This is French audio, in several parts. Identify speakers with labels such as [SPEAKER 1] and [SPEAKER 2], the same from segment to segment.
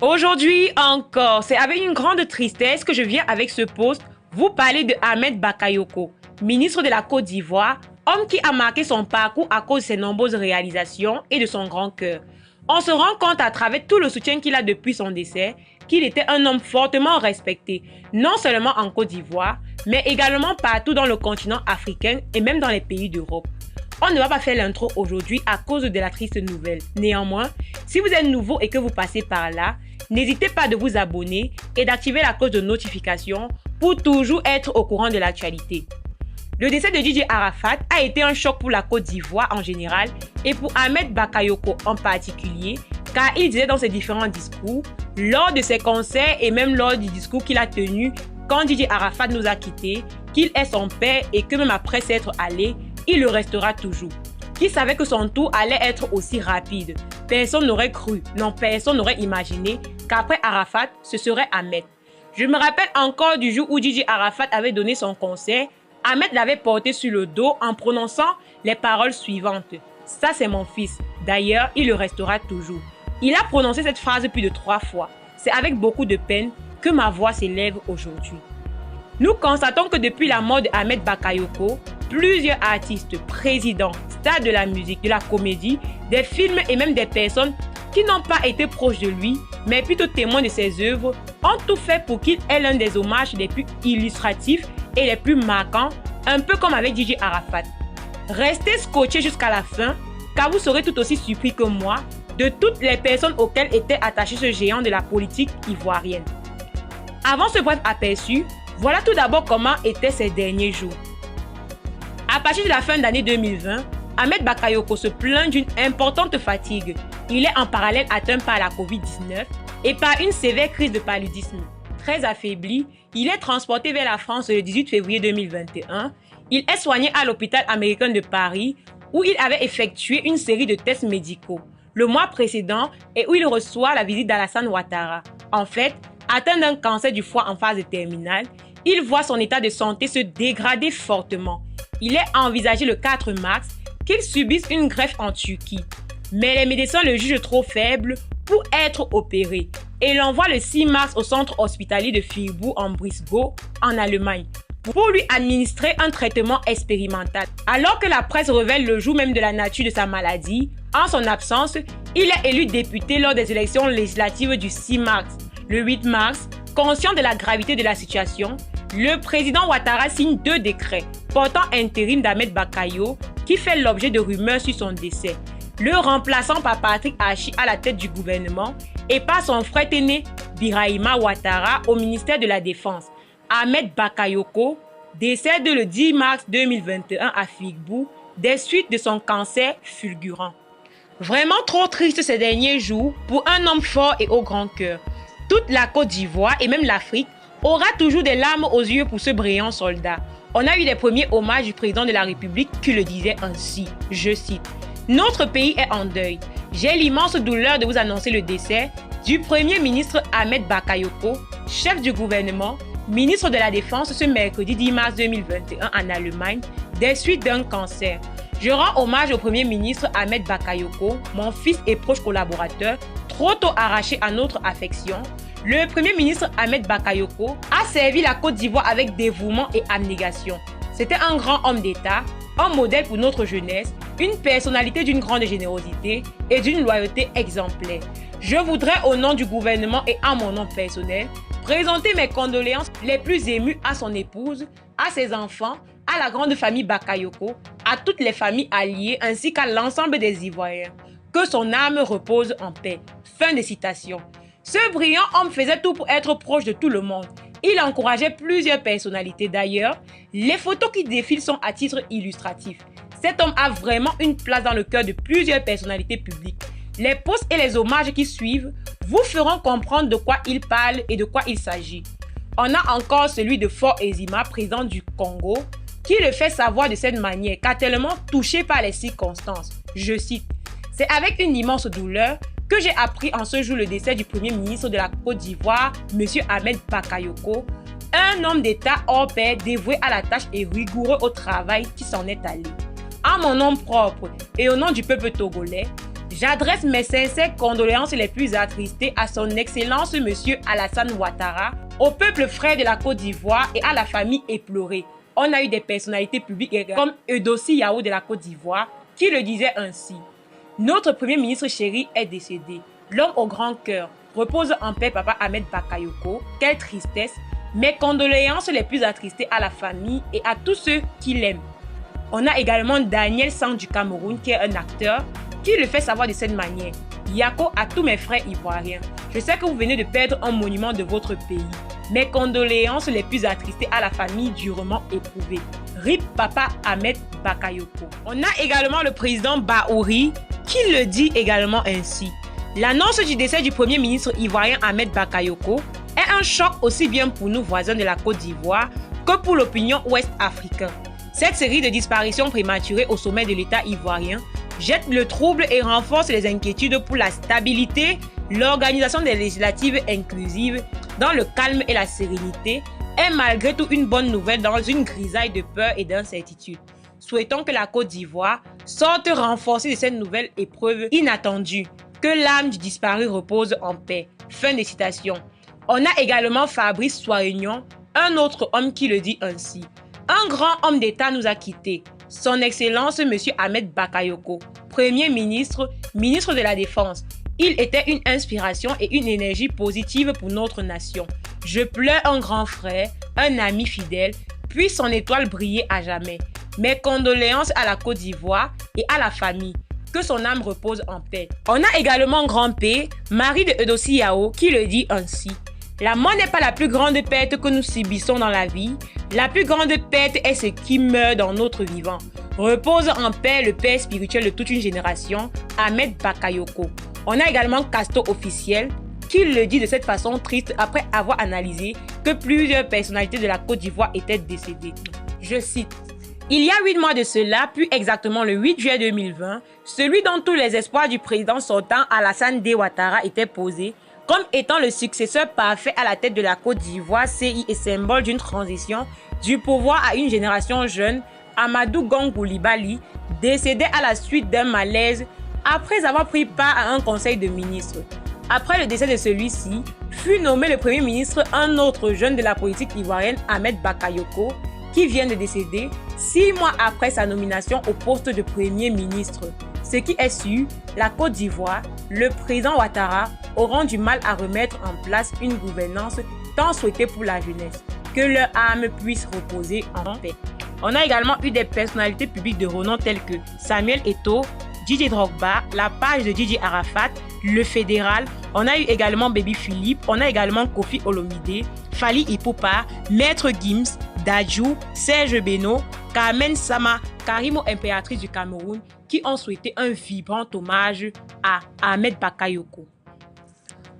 [SPEAKER 1] Aujourd'hui encore, c'est avec une grande tristesse que je viens avec ce post vous parler de Ahmed Bakayoko, ministre de la Côte d'Ivoire, homme qui a marqué son parcours à cause de ses nombreuses réalisations et de son grand cœur. On se rend compte à travers tout le soutien qu'il a depuis son décès qu'il était un homme fortement respecté, non seulement en Côte d'Ivoire, mais également partout dans le continent africain et même dans les pays d'Europe. On ne va pas faire l'intro aujourd'hui à cause de la triste nouvelle. Néanmoins, si vous êtes nouveau et que vous passez par là, n'hésitez pas de vous abonner et d'activer la cloche de notification pour toujours être au courant de l'actualité. Le décès de DJ Arafat a été un choc pour la Côte d'Ivoire en général et pour Ahmed Bakayoko en particulier, car il disait dans ses différents discours, lors de ses concerts et même lors du discours qu'il a tenu quand DJ Arafat nous a quittés, qu'il est son père et que même après s'être allé, il le restera toujours. Qui savait que son tour allait être aussi rapide? Personne n'aurait cru, non personne n'aurait imaginé qu'après Arafat, ce serait Ahmed. Je me rappelle encore du jour où DJ Arafat avait donné son concert. Ahmed l'avait porté sur le dos en prononçant les paroles suivantes. « Ça c'est mon fils, d'ailleurs il le restera toujours ». Il a prononcé cette phrase plus de 3 fois. C'est avec beaucoup de peine que ma voix s'élève aujourd'hui. Nous constatons que depuis la mort d'Ahmed Bakayoko, plusieurs artistes, présidents, stars de la musique, de la comédie, des films et même des personnes qui n'ont pas été proches de lui, mais plutôt témoins de ses œuvres, ont tout fait pour qu'il ait l'un des hommages les plus illustratifs et les plus marquants, un peu comme avec DJ Arafat. Restez scotchés jusqu'à la fin, car vous serez tout aussi surpris que moi de toutes les personnes auxquelles était attaché ce géant de la politique ivoirienne. Avant ce bref aperçu, voilà tout d'abord comment étaient ces derniers jours. À partir de la fin d'année 2020, Ahmed Bakayoko se plaint d'une importante fatigue. Il est en parallèle atteint par la Covid-19 et par une sévère crise de paludisme. Très affaibli, il est transporté vers la France le 18 février 2021. Il est soigné à l'hôpital américain de Paris où il avait effectué une série de tests médicaux le mois précédent et où il reçoit la visite d'Alassane Ouattara. En fait, atteint d'un cancer du foie en phase terminale, il voit son état de santé se dégrader fortement. Il est envisagé le 4 mars qu'il subisse une greffe en Turquie. Mais les médecins le jugent trop faible pour être opéré et l'envoient le 6 mars au centre hospitalier de Freiburg en Brisgau, en Allemagne, pour lui administrer un traitement expérimental. Alors que la presse révèle le jour même de la nature de sa maladie, en son absence, il est élu député lors des élections législatives du 6 mars. Le 8 mars, conscient de la gravité de la situation, le président Ouattara signe 2 décrets portant intérim d'Ahmed Bakayoko qui fait l'objet de rumeurs sur son décès, le remplaçant par Patrick Achi à la tête du gouvernement et par son frère aîné Birahima Ouattara au ministère de la Défense. Ahmed Bakayoko décède le 10 mars 2021 à Freiburg des suites de son cancer fulgurant. Vraiment trop triste ces derniers jours pour un homme fort et au grand cœur. Toute la Côte d'Ivoire et même l'Afrique aura toujours des larmes aux yeux pour ce brillant soldat. On a eu les premiers hommages du président de la République qui le disait ainsi, je cite, « Notre pays est en deuil. J'ai l'immense douleur de vous annoncer le décès du Premier ministre Ahmed Bakayoko, chef du gouvernement, ministre de la Défense ce mercredi 10 mars 2021 en Allemagne, des suites d'un cancer. Je rends hommage au Premier ministre Ahmed Bakayoko, mon fils et proche collaborateur, trop tôt arraché à notre affection. Le Premier ministre Ahmed Bakayoko a servi la Côte d'Ivoire avec dévouement et abnégation. C'était un grand homme d'État, un modèle pour notre jeunesse, une personnalité d'une grande générosité et d'une loyauté exemplaire. Je voudrais, au nom du gouvernement et à mon nom personnel, présenter mes condoléances les plus émues à son épouse, à ses enfants, à la grande famille Bakayoko, à toutes les familles alliées ainsi qu'à l'ensemble des Ivoiriens. Que son âme repose en paix. Fin de citation. Ce brillant homme faisait tout pour être proche de tout le monde. Il encourageait plusieurs personnalités. D'ailleurs, les photos qui défilent sont à titre illustratif. Cet homme a vraiment une place dans le cœur de plusieurs personnalités publiques. Les posts et les hommages qui suivent vous feront comprendre de quoi il parle et de quoi il s'agit. On a encore celui de Faure Ezima, président du Congo, qui le fait savoir de cette manière, car tellement touché par les circonstances. Je cite, « C'est avec une immense douleur que j'ai appris en ce jour le décès du Premier ministre de la Côte d'Ivoire, M. Ahmed Bakayoko, un homme d'État hors pair dévoué à la tâche et rigoureux au travail qui s'en est allé. En mon nom propre et au nom du peuple togolais, J'adresse mes sincères condoléances les plus attristées à son Excellence Monsieur Alassane Ouattara, au peuple frère de la Côte d'Ivoire et à la famille éplorée. On a eu des personnalités publiques comme Eudossi Yao de la Côte d'Ivoire qui le disait ainsi. Notre premier ministre chéri est décédé. L'homme au grand cœur. Repose en paix Papa Ahmed Bakayoko. Quelle tristesse. Mes condoléances les plus attristées à la famille et à tous ceux qui l'aiment. On a également Daniel Sang du Cameroun qui est un acteur qui le fait savoir de cette manière. Yako à tous mes frères ivoiriens. Je sais que vous venez de perdre un monument de votre pays. Mes condoléances les plus attristées à la famille durement éprouvée. RIP Papa Ahmed Bakayoko. On a également le président Bahouri qui le dit également ainsi. L'annonce du décès du premier ministre ivoirien Ahmed Bakayoko est un choc aussi bien pour nous voisins de la Côte d'Ivoire que pour l'opinion ouest-africaine. Cette série de disparitions prématurées au sommet de l'État ivoirien jette le trouble et renforce les inquiétudes pour la stabilité, l'organisation des législatives inclusives dans le calme et la sérénité est malgré tout une bonne nouvelle dans une grisaille de peur et d'incertitude. Souhaitons que la Côte d'Ivoire sorte renforcée de cette nouvelle épreuve inattendue. Que l'âme du disparu repose en paix. Fin de citation. On a également Fabrice Soignon, un autre homme qui le dit ainsi. Un grand homme d'État nous a quittés. Son Excellence M. Ahmed Bakayoko, Premier ministre, ministre de la Défense. Il était une inspiration et une énergie positive pour notre nation. Je pleure un grand frère, un ami fidèle, puisse son étoile briller à jamais. Mes condoléances à la Côte d'Ivoire et à la famille. Que son âme repose en paix. On a également Grand P, mari de Eudossi Yao, qui le dit ainsi. La mort n'est pas la plus grande perte que nous subissons dans la vie. La plus grande perte est ce qui meurt dans notre vivant. Repose en paix le père spirituel de toute une génération, Ahmed Bakayoko. On a également Casto Officiel, qui le dit de cette façon triste après avoir analysé que plusieurs personnalités de la Côte d'Ivoire étaient décédées. Je cite. Il y a 8 mois de cela, plus exactement le 8 juillet 2020, celui dont tous les espoirs du président sortant Alassane Ouattara étaient posés, comme étant le successeur parfait à la tête de la Côte d'Ivoire, CI et symbole d'une transition du pouvoir à une génération jeune, Amadou Gon Coulibaly, décédé à la suite d'un malaise après avoir pris part à un conseil de ministres. Après le décès de celui-ci, fut nommé le premier ministre un autre jeune de la politique ivoirienne, Ahmed Bakayoko, qui vient de décéder 6 mois après sa nomination au poste de premier ministre. Ce qui est sûr, la Côte d'Ivoire, le président Ouattara auront du mal à remettre en place une gouvernance tant souhaitée pour la jeunesse. Que leur âme puisse reposer en paix. On a également eu des personnalités publiques de renom telles que Samuel Eto'o, Didier Drogba, la page de Didier Arafat, le fédéral. On a eu également Baby Philippe, on a également Kofi Olomide, Fally Ipupa, Maître Gims, Dadju, Serge Beno, Carmen Sama, Karimo Impératrice du Cameroun, qui ont souhaité un vibrant hommage à Ahmed Bakayoko.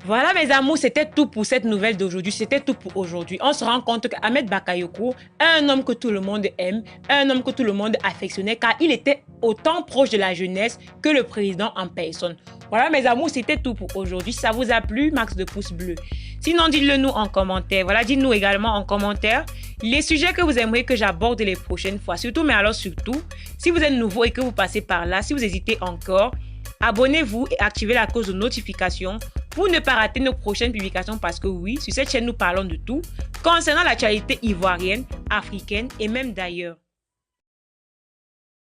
[SPEAKER 1] Voilà mes amours, c'était tout pour cette nouvelle d'aujourd'hui, c'était tout pour aujourd'hui. On se rend compte qu'Ahmed Bakayoko est un homme que tout le monde aime, un homme que tout le monde affectionnait car il était autant proche de la jeunesse que le président en personne. Voilà mes amours, c'était tout pour aujourd'hui. Si ça vous a plu, max de pouces bleus. Sinon, dites-le nous en commentaire. Voilà, dites-nous également en commentaire les sujets que vous aimeriez que j'aborde les prochaines fois. Surtout, mais alors surtout, si vous êtes nouveau et que vous passez par là, si vous hésitez encore, abonnez-vous et activez la cloche de notification pour ne pas rater nos prochaines publications parce que oui, sur cette chaîne, nous parlons de tout concernant l'actualité ivoirienne, africaine et même d'ailleurs.